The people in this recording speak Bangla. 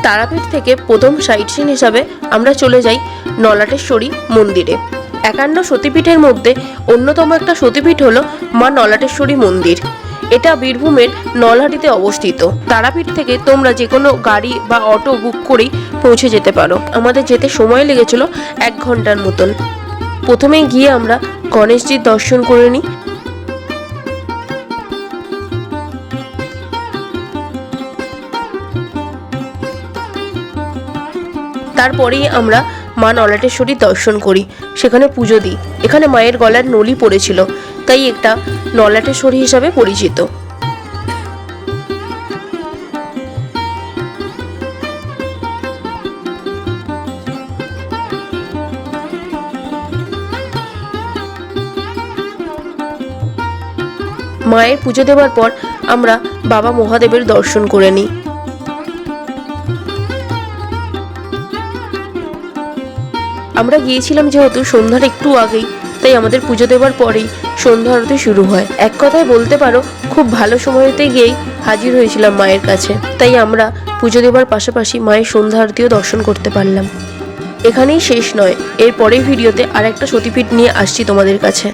তারাপীঠ থেকে প্রথম সাইট সিন হিসাবে আমরা চলে যাই নলাটেশ্বরী মন্দিরে। 51 সতীপীঠের মধ্যে অন্যতম একটা সতীপীঠ হলো মা নলাটেশ্বরী মন্দির। এটা বীরভূমের নলহাটিতে অবস্থিত। তারাপীঠ থেকে তোমরা যে কোনো গাড়ি বা অটো বুক করেই পৌঁছে যেতে পারো। আমাদের যেতে সময় লেগেছিল 1 ঘন্টার মতন। প্রথমে গিয়ে আমরা গণেশজির দর্শন করে নিই। তারপরেই আমরা মা নলাটেশ্বরীর দর্শন করি, সেখানে পুজো দিই। এখানে মায়ের গলার নলি পড়েছিল, তাই একটা নলাটেশ্বরী হিসাবে পরিচিত। মায়ের পুজো দেওয়ার পর আমরা বাবা মহাদেবের দর্শন করে নিই। আমরা গিয়েছিলাম যেহেতু সন্ধ্যার একটু আগেই, তাই আমাদের পুজো দেওয়ার পরেই সন্ধ্যা আরতি শুরু হয়। এক কথায় বলতে পারো খুব ভালো সময়তে গিয়েই হাজির হয়েছিলাম মায়ের কাছে, তাই আমরা পুজো দেওয়ার পাশাপাশি মায়ের সন্ধ্যা আরতিও দর্শন করতে পারলাম। এখানেই শেষ নয়, এর পরের ভিডিওতে আর একটা সতীপীঠ নিয়ে আসছি তোমাদের কাছে।